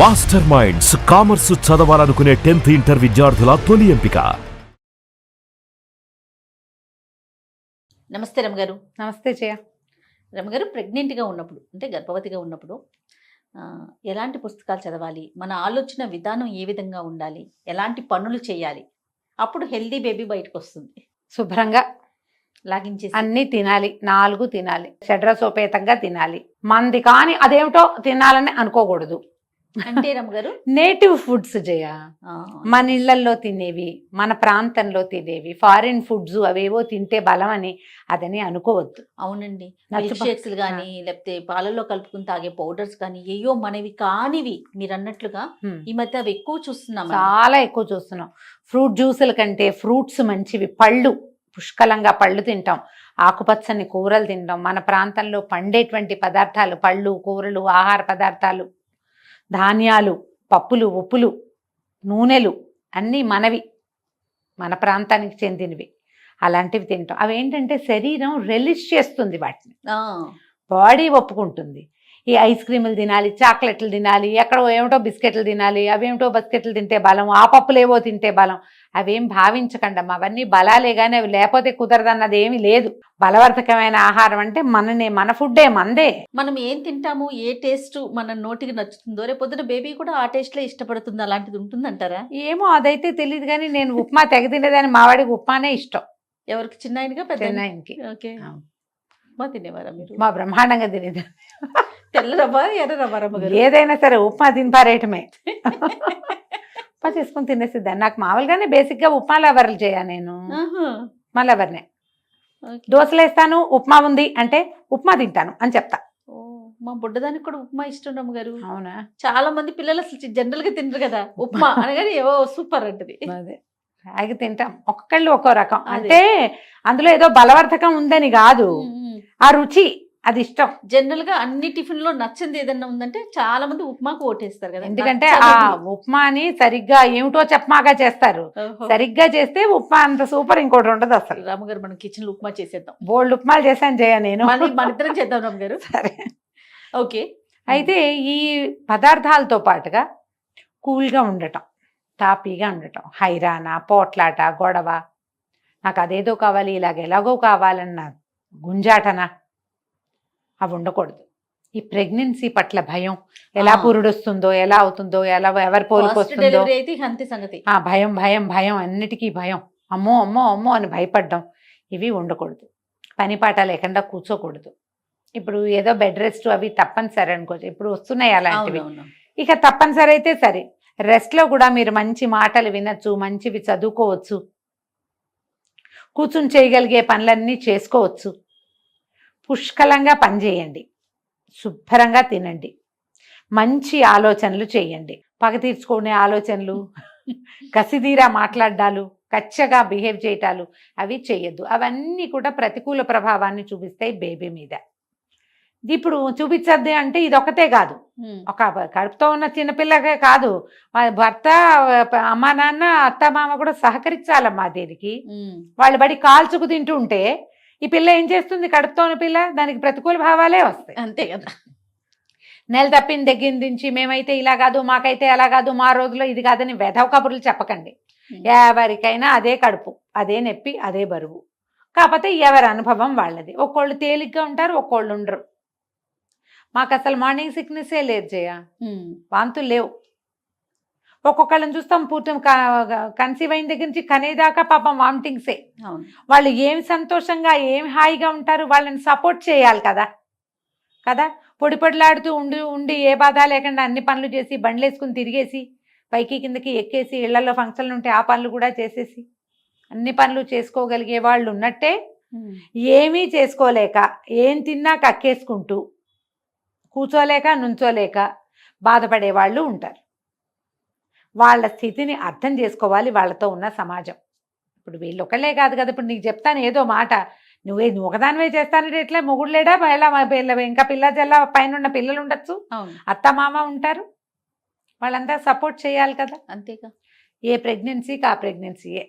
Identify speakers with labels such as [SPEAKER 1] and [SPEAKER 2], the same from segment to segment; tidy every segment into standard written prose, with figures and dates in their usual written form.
[SPEAKER 1] Master minds commerce చదవాలనుకునే 10th inter విద్యార్థుల తొలి ఎంపిక.
[SPEAKER 2] నమస్తే రమగారు.
[SPEAKER 3] నమస్తే జయ.
[SPEAKER 2] రమగారు, ప్రెగ్నెంట్గా ఉన్నప్పుడు అంటే గర్భవతిగా ఉన్నప్పుడు ఎలాంటి పుస్తకాలు చదవాలి, మన ఆలోచన విధానం ఏ విధంగా ఉండాలి, ఎలాంటి పనులు చేయాలి, అప్పుడు హెల్దీ బేబీ బయటకు వస్తుంది?
[SPEAKER 3] శుభ్రంగా
[SPEAKER 2] లాగించేసి
[SPEAKER 3] అన్ని తినాలి, 4 తినాలి, షడ్రసోపేతంగా తినాలి. మంది కానీ అదేమిటో తినాలని అనుకోకూడదు.
[SPEAKER 2] అంటే రమగారు
[SPEAKER 3] నేటివ్ ఫుడ్స్ జయ, మన ఇళ్లల్లో తినేవి, మన ప్రాంతంలో తినేవి. ఫారిన్ ఫుడ్స్ అవేవో తింటే బలం అని అదని అనుకోవద్దు.
[SPEAKER 2] అవునండి, మిల్క్ షేక్స్ కానీ లేకపోతే పాలల్లో కలుపుకుని తాగే పౌడర్స్ కానీ ఏయో మనవి కానివి మీరు అన్నట్లుగా ఈ మధ్య అవి ఎక్కువ చూస్తున్నాం,
[SPEAKER 3] చాలా ఎక్కువ చూస్తున్నాం. ఫ్రూట్ జ్యూసుల కంటే ఫ్రూట్స్ మంచివి. పళ్ళు పుష్కలంగా పళ్ళు తింటాం, ఆకుపచ్చని కూరలు తింటాం. మన ప్రాంతంలో పండేటువంటి పదార్థాలు, పళ్ళు, కూరలు, ఆహార పదార్థాలు, ధాన్యాలు, పప్పులు, ఉప్పులు, నూనెలు అన్నీ మనవి, మన ప్రాంతానికి చెందినవి. అలాంటివి తింటాం. అవి ఏంటంటే శరీరం రిలీజ్ చేస్తుంది, వాటిని బాడీ ఒప్పుకుంటుంది. ఈ ఐస్ క్రీములు తినాలి, చాక్లెట్లు తినాలి, ఎక్కడో ఏమిటో బిస్కెట్లు తినాలి, అవేమిటో బిస్కెట్లు తింటే బలం, ఆ పప్పులేవో తింటే బలం, అవేం భావించకండమ్మా. అవన్నీ బలాలే కానీ అవి లేకపోతే కుదరదన్నది ఏమీ లేదు. బలవర్ధకమైన ఆహారం అంటే మన ఫుడ్డే, మందే.
[SPEAKER 2] మనం ఏం తింటాము, ఏ టేస్ట్ మన నోటికి నచ్చుతుందో రేపొద్దున బేబీ కూడా ఆ టేస్ట్లో ఇష్టపడుతుంది. అలాంటిది ఉంటుందంటారా?
[SPEAKER 3] ఏమో అదైతే తెలియదు కానీ నేను ఉప్మా తెగ తినేదాన్ని. మా వాడికి ఉప్మానే ఇష్టం.
[SPEAKER 2] ఎవరికి? చిన్న ఆయనగా పెద్ద
[SPEAKER 3] ఆయనకి.
[SPEAKER 2] ఓకే. ఉప్మా తినేవారా మీరు?
[SPEAKER 3] మా బ్రహ్మాండంగా తినేదాన్ని.
[SPEAKER 2] తెల్ల రవ్వ, ఎర్ర రవ్వ, రమ్మగారు
[SPEAKER 3] ఏదైనా సరే ఉప్మా తినిపారేయటమే. ఉప్మా చేసుకుని తినేసిద్దాన్ని. నాకు మామూలుగానే బేసిక్గా ఉప్మా లవర్లు చేయ నేను. ఉప్మా లవర్నే. దోశలు వేస్తాను, ఉప్మా ఉంది అంటే ఉప్మా తింటాను అని చెప్తా.
[SPEAKER 2] మా బుడ్డదానికి కూడా ఉప్మా ఇష్టం రమ్మగారు.
[SPEAKER 3] అవునా?
[SPEAKER 2] చాలా మంది పిల్లలు అసలు జనరల్ గా తింటారు కదా ఉప్మా అనగానే ఏవో సూపర్ అంటది.
[SPEAKER 3] అదే రాగి తింటాం. ఒక్కొక్కళ్ళు ఒక్కో రకం. అంటే అందులో ఏదో బలవర్ధకం ఉందని కాదు, ఆ రుచి, అది ఇష్టం.
[SPEAKER 2] జనరల్ గా అన్ని టిఫిన్ లో నచ్చింది ఏదన్నా ఉందంటే చాలా మంది ఉప్మాకు ఓటేస్తారు కదా.
[SPEAKER 3] ఎందుకంటే ఆ ఉప్మాని సరిగ్గా ఏమిటో చెప్పమాగా చేస్తారు. సరిగ్గా చేస్తే ఉప్మా అంత సూపర్ ఇంకోటి ఉండదు అసలు.
[SPEAKER 2] రామగారు, మనం కిచెన్ లో ఉప్మా చేసేద్దాం.
[SPEAKER 3] బోల్డ్ ఉప్మాలు చేశాను జయ నేను.
[SPEAKER 2] మన ఇద్దరం చేద్దాం రామగారు.
[SPEAKER 3] సరే.
[SPEAKER 2] ఓకే.
[SPEAKER 3] అయితే ఈ పదార్థాలతో పాటుగా కూల్గా ఉండటం, తాపీగా ఉండటం, హైరానా, పోట్లాట, గొడవ, నాకు అదేదో కావాలి, ఇలాగ ఎలాగో కావాలన్న గుంజాటన అవి ఉండకూడదు. ఈ ప్రెగ్నెన్సీ పట్ల భయం, ఎలా పురుడొస్తుందో, ఎలా అవుతుందో, ఎలా ఎవరి పోలికొస్తుందో, భయం భయం భయం, అన్నిటికీ భయం. అమ్మో అమ్మో అమ్మో అని భయపడ్డం, ఇవి ఉండకూడదు. పని పాట లేకుండా కూర్చోకూడదు. ఇప్పుడు ఏదో బెడ్ రెస్ట్ అవి తప్పనిసరి అనుకోవచ్చు, ఇప్పుడు వస్తున్నాయి అలాంటివి. ఇక తప్పనిసరి అయితే సరే, రెస్ట్లో కూడా మీరు మంచి మాటలు వినొచ్చు, మంచివి చదువుకోవచ్చు, కూర్చుని చేయగలిగే పనులన్నీ చేసుకోవచ్చు. పుష్కలంగా పనిచేయండి, శుభ్రంగా తినండి, మంచి ఆలోచనలు చేయండి. పగ తీర్చుకునే ఆలోచనలు, కసిదీరా మాట్లాడాలు, కచ్చగా బిహేవ్ చేయటాలు అవి చేయొద్దు. అవన్నీ కూడా ప్రతికూల ప్రభావాన్ని చూపిస్తాయి బేబీ మీద. ఇప్పుడు చూపించద్ది అంటే ఇది ఒకటే కాదు, ఒక కడుపుతో ఉన్న చిన్నపిల్లకే కాదు, భర్త, అమ్మా నాన్న, అత్త మామ కూడా సహకరించాలమ్మా దీనికి. వాళ్ళు బడి కాల్చుకు తింటూ ఉంటే ఈ పిల్ల ఏం చేస్తుంది? కడుపుతో ఉన్న పిల్ల, దానికి ప్రతికూల భావాలే వస్తాయి.
[SPEAKER 2] అంతే కదా.
[SPEAKER 3] నెల తప్పిన దగ్గర నుంచి మేమైతే ఇలా కాదు, మాకైతే అలా కాదు, మా రోజులో ఇది కాదని వెధవ కబుర్లు చెప్పకండి. ఎవరికైనా అదే కడుపు, అదే నొప్పి, అదే బరువు. కాకపోతే ఎవరి అనుభవం వాళ్ళది. ఒక్కోళ్ళు తేలిగ్గా ఉంటారు, ఒక్కోళ్ళు ఉండరు. మాకు అసలు మార్నింగ్ సిక్నెస్సే లేదు జయ, వాంతులు లేవు. ఒక్కొక్కళ్ళని చూస్తాం పూర్తి కన్సీవ్ అయిన దగ్గర నుంచి కనేదాకా పాపం వామిటింగ్సే. వాళ్ళు ఏమి సంతోషంగా, ఏమి హాయిగా ఉంటారు. వాళ్ళని సపోర్ట్ చేయాలి కదా కదా. పొడి పొడిలాడుతూ ఉండి ఏ బాధ లేకుండా అన్ని పనులు చేసి, బండ్లు వేసుకుని తిరిగేసి, పైకి కిందకి ఎక్కేసి, ఇళ్లలో ఫంక్షన్లు ఉంటే ఆ పనులు కూడా చేసేసి, అన్ని పనులు చేసుకోగలిగే వాళ్ళు ఉన్నట్టే, ఏమీ చేసుకోలేక, ఏం తిన్నా కక్కేసుకుంటూ, కూర్చోలేక, నుంచోలేక బాధపడే వాళ్ళు ఉంటారు. వాళ్ళ స్థితిని అర్థం చేసుకోవాలి వాళ్ళతో ఉన్న సమాజం. ఇప్పుడు వీళ్ళు ఒకళ్ళే కాదు కదా. ఇప్పుడు నీకు చెప్తాను ఏదో మాట, నువ్వు ఒకదానివే చేస్తానంటే ఎట్లా? మొగుడు లేడా? ఇంకా పిల్ల జల్ల పైన ఉన్న పిల్లలు ఉండొచ్చు, అత్త మామ ఉంటారు, వాళ్ళంతా సపోర్ట్ చేయాలి కదా.
[SPEAKER 2] అంతేగా.
[SPEAKER 3] ఏ ప్రెగ్నెన్సీకి ఆ ప్రెగ్నెన్సీయే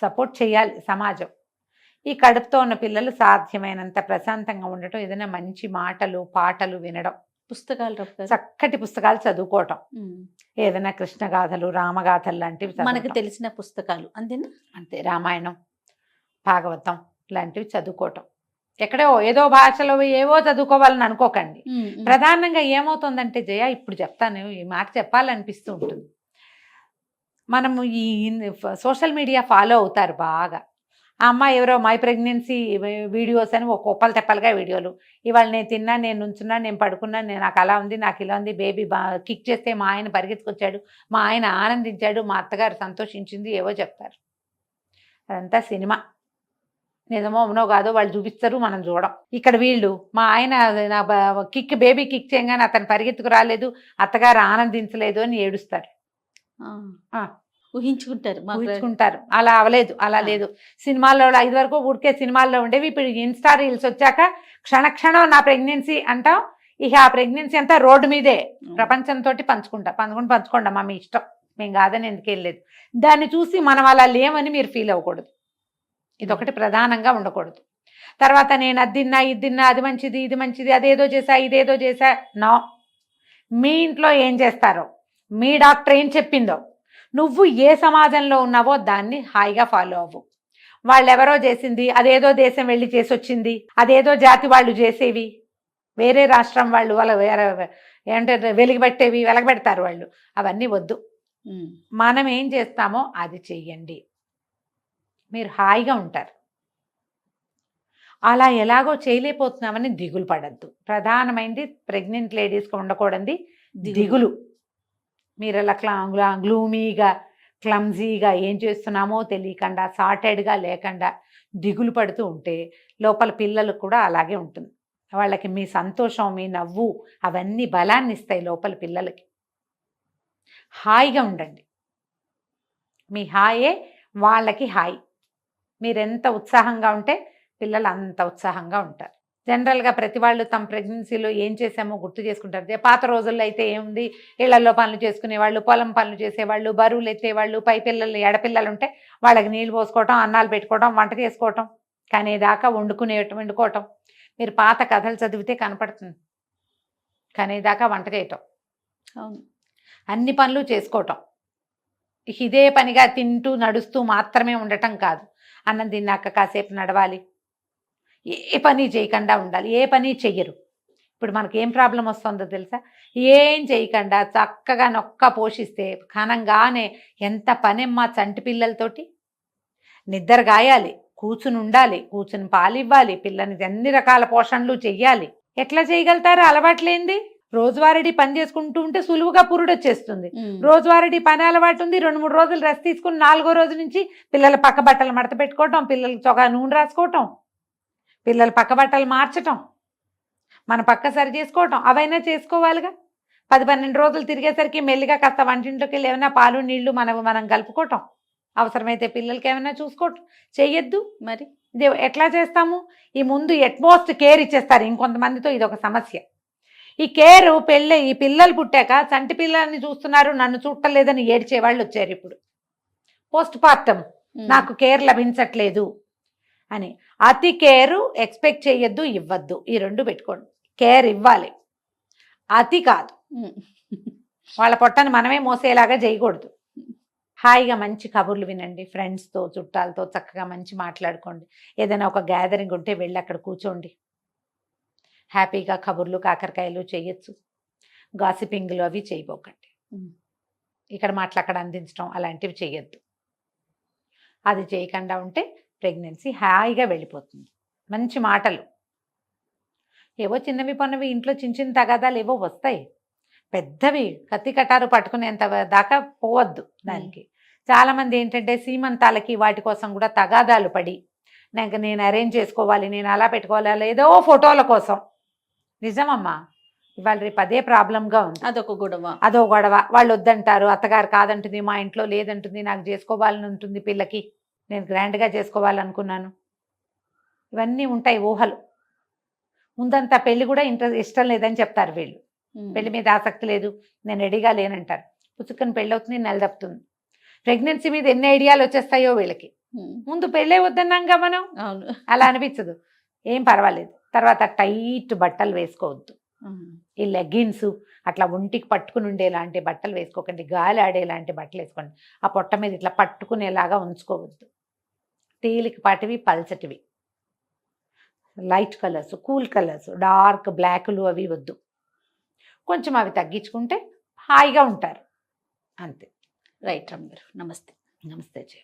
[SPEAKER 3] సపోర్ట్ చేయాలి సమాజం. ఈ కడుపుతో ఉన్న పిల్లలు సాధ్యమైనంత ప్రశాంతంగా ఉండటం, ఏదైనా మంచి మాటలు, పాటలు వినడం,
[SPEAKER 2] పుస్తకాలు రఫ్ గారు.
[SPEAKER 3] చక్కటి పుస్తకాలు చదువుకోవటం,
[SPEAKER 2] ఉమ్.
[SPEAKER 3] ఏదైనా కృష్ణగాథలు, రామగాథలు లాంటివి
[SPEAKER 2] మనకి
[SPEAKER 3] చదవటం.
[SPEAKER 2] తెలిసిన పుస్తకాలు అంతేనా?
[SPEAKER 3] అంతే, రామాయణం, భాగవతం లాంటివి చదువుకోవటం. ఎక్కడో ఏదో భాషలో ఏవో చదువుకోవాలని అనుకోకండి. ప్రధానంగా ఏమవుతుందంటే జయ, ఇప్పుడు చెప్తాను, ఈ మాట చెప్పాలనిపిస్తూ ఉంటుంది. మనము ఈ సోషల్ మీడియా ఫాలో అవుతారు బాగా. ఆ అమ్మాయి ఎవరో మై ప్రెగ్నెన్సీ వీడియోస్ అని ఒక కుప్పలు తెప్పలుగా వీడియోలు. ఇవాళ నేను తిన్నా, నేను నుంచున్నా, నేను పడుకున్నా, నేను నాకు అలా ఉంది, నాకు ఇలా ఉంది, బేబీ కిక్ చేస్తే మా ఆయన పరిగెత్తుకొచ్చాడు, మా ఆయన ఆనందించాడు, మా అత్తగారు సంతోషించింది, ఏవో చెప్తారు. అదంతా సినిమా. నిజమో అవునో కాదో వాళ్ళు చూపిస్తారు, మనం చూడం. ఇక్కడ వీళ్ళు మా ఆయన నా బేబీ కిక్ చేయగానే అతను పరిగెత్తుకు రాలేదు, అత్తగారు ఆనందించలేదు అని ఏడుస్తారు.
[SPEAKER 2] ఊహించుకుంటారు.
[SPEAKER 3] ఊహించుకుంటారు, అలా అవలేదు, అలా లేదు. సినిమాల్లో 5 వరకు ఉడికే సినిమాల్లో ఉండేవి, ఇప్పుడు ఇన్స్టా రీల్స్ వచ్చాక క్షణక్షణం నా ప్రెగ్నెన్సీ అంటాం. ఇక ఆ ప్రెగ్నెన్సీ అంతా రోడ్డు మీదే ప్రపంచంతో పంచుకుంటా మా మీ ఇష్టం, మేము కాదని ఎందుకు వెళ్ళలేదు. దాన్ని చూసి మనం అలా లేమని మీరు ఫీల్ అవ్వకూడదు. ఇదొకటి ప్రధానంగా ఉండకూడదు. తర్వాత నేను అది తిన్నా, ఇది తిన్నా, అది మంచిది, ఇది మంచిది, అదేదో చేసా, ఇదేదో చేసా. నో, మీ ఇంట్లో ఏం చేస్తారో, మీ డాక్టర్ ఏం చెప్పిందో, నువ్వు ఏ సమాజంలో ఉన్నావో దాన్ని హాయిగా ఫాలో అవ్వు. వాళ్ళెవరో చేసింది, అదేదో దేశం వెళ్ళి చేసి వచ్చింది, అదేదో జాతి వాళ్ళు చేసేవి, వేరే రాష్ట్రం వాళ్ళు వాళ్ళ ఏంటంటే వెలగబెడతారు వాళ్ళు, అవన్నీ వద్దు. మనం ఏం చేస్తామో అది చెయ్యండి, మీరు హాయిగా ఉంటారు. అలా ఎలాగో చేయలేకపోతున్నామని దిగులు పడద్దు. ప్రధానమైనది ప్రెగ్నెంట్ లేడీస్కి ఉండకూడదు దిగులు. మీరు అలా గ్లూమీగా, క్లమ్జీగా, ఏం చేస్తున్నామో తెలియకుండా, సార్టెడ్గా లేకుండా దిగులు పడుతూ ఉంటే లోపల పిల్లలకు కూడా అలాగే ఉంటుంది. వాళ్ళకి మీ సంతోషం, మీ నవ్వు అవన్నీ బలాన్ని ఇస్తాయి లోపల పిల్లలకి. హాయిగా ఉండండి, మీ హాయే వాళ్ళకి హాయి. మీరెంత ఉత్సాహంగా ఉంటే పిల్లలు అంత ఉత్సాహంగా ఉంటారు. జనరల్గా ప్రతి వాళ్ళు తమ ప్రెగ్నెన్సీలో ఏం చేసామో గుర్తు చేసుకుంటారు. పాత రోజుల్లో అయితే ఏముంది, ఇళ్లలో పనులు చేసుకునేవాళ్ళు, పొలం పనులు చేసేవాళ్ళు, బరువులు ఎత్తేవాళ్ళు, పై పిల్లలు ఎడపిల్లలు ఉంటే వాళ్ళకి నీళ్ళు పోసుకోవటం, అన్నాలు పెట్టుకోవటం, వంట చేసుకోవటం, కానీ దాకా వండుకోవటం. మీరు పాత కథలు చదివితే కనపడుతుంది. కానీ దాకా వంట చేయటం, అన్ని పనులు చేసుకోవటం. ఇదే పనిగా తింటూ నడుస్తూ మాత్రమే ఉండటం కాదు. అన్నం తిన్నాక కాసేపు నడవాలి, ఏ పని చేయకుండా ఉండాలి. ఏ పని చెయ్యరు. ఇప్పుడు మనకి ఏం ప్రాబ్లం వస్తుందో తెలుసా? ఏం చేయకుండా చక్కగా నొక్క పోషిస్తే ఘనంగానే ఎంత పనమ్మా చంటి పిల్లలతోటి. నిద్ర గాయాలి, కూర్చుని ఉండాలి, కూర్చుని పాలివ్వాలి, పిల్లని అన్ని రకాల పోషణలు చెయ్యాలి. ఎట్లా చేయగలుగుతారు అలవాట్లేంది? రోజువారీ పని చేసుకుంటూ ఉంటే సులువుగా పురుడు వచ్చేస్తుంది. రోజువారీ పని అలవాటు ఉంది, 2-3 రోజులు రెస్ట్ తీసుకుని 4వ రోజు నుంచి పిల్లల పక్క బట్టలు మడత పెట్టుకోవటం, పిల్లలకి చొగా నూనె రాసుకోవటం, పిల్లల పక్క బట్టలు మార్చటం, మన పక్క సరి చేసుకోవటం, అవైనా చేసుకోవాలిగా. 10-12 రోజులు తిరిగేసరికి మెల్లిగా కాస్త వంటింట్లోకి వెళ్ళి ఏమైనా పాలు నీళ్లు మనం కలుపుకోవటం, అవసరమైతే పిల్లలకి ఏమైనా చూసుకోవటం చెయ్యొద్దు. మరి ఇది ఎట్లా చేస్తాము? ఈ ముందు ఎట్మోస్ట్ కేర్ ఇచ్చేస్తారు. ఇంకొంతమందితో ఇది ఒక సమస్య. ఈ కేరు ఈ పిల్లలు పుట్టాక చంటి పిల్లల్ని చూస్తున్నారు, నన్ను చూడలేదని ఏడ్చే వాళ్ళు వచ్చారు ఇప్పుడు. పోస్ట్ పార్టం నాకు కేర్ లభించట్లేదు అని. అతి కేరు ఎక్స్పెక్ట్ చేయొద్దు, ఇవ్వద్దు. ఈ 2 పెట్టుకోండి. కేర్ ఇవ్వాలి, అతి కాదు. వాళ్ళ పొట్టని మనమే మోసేలాగా చేయకూడదు. హాయిగా మంచి కబుర్లు వినండి, ఫ్రెండ్స్తో, చుట్టాలతో చక్కగా మంచి మాట్లాడుకోండి. ఏదైనా ఒక గ్యాదరింగ్ ఉంటే వెళ్ళి అక్కడ కూర్చోండి, హ్యాపీగా కబుర్లు కాకరకాయలు చేయొచ్చు. గాసిపింగ్లు అవి చేయబోకండి. ఇక్కడ మాటలు అక్కడ అందించడం అలాంటివి చేయొద్దు. అది చేయకుండా ఉంటే ప్రెగ్నెన్సీ హాయిగా వెళ్ళిపోతుంది. మంచి మాటలు, ఏవో చిన్నవి పన్నవి ఇంట్లో చిన్న తగాదాలు ఏవో వస్తాయి, పెద్దవి కత్తి కటారు పట్టుకునేంత దాకా పోవద్దు దానికి. చాలామంది ఏంటంటే సీమంతాలకి వాటి కోసం కూడా తగాదాలు పడి, నేను అరేంజ్ చేసుకోవాలి, నేను అలా పెట్టుకోవాలి, ఏదో ఫోటోల కోసం. నిజమమ్మా, ఇవాళ రేపు అదే ప్రాబ్లంగా ఉంది. అదొక గొడవ. వాళ్ళు వద్దంటారు, అత్తగారు కాదంటుంది, మా ఇంట్లో లేదంటుంది, నాకు చేసుకోవాలని ఉంటుంది, పిల్లకి నేను గ్రాండ్గా చేసుకోవాలనుకున్నాను. ఇవన్నీ ఉంటాయి ఊహలు. ముందంతా పెళ్లి కూడా ఇష్టం లేదని చెప్తారు వీళ్ళు. పెళ్లి మీద ఆసక్తి లేదు, నేను రెడీగా లేనంటారు. పుచ్చుకొని పెళ్ళి అవుతుంది, నెల తప్పుతుంది. ప్రెగ్నెన్సీ మీద ఎన్ని ఐడియాలు వచ్చేస్తాయో వీళ్ళకి. ముందు పెళ్ళే వద్దన్నాంగా మనం, అలా అనిపించదు. ఏం పర్వాలేదు. తర్వాత టైట్ బట్టలు వేసుకోవద్దు, ఈ లెగ్గిన్స్ అట్లా ఒంటికి పట్టుకుని ఉండేలాంటి బట్టలు వేసుకోకండి, గాలి ఆడేలాంటి బట్టలు వేసుకోండి. ఆ పొట్ట మీద ఇట్లా పట్టుకునేలాగా ఉంచుకోవద్దు. తేలికపాటివి, పల్చటివి, light colours, cool colours, dark బ్లాక్లు అవి వద్దు. కొంచెం అవి తగ్గించుకుంటే హాయిగా ఉంటారు, అంతే.
[SPEAKER 2] రైట్ రమ్య గారు, నమస్తే.
[SPEAKER 3] నమస్తే జయ.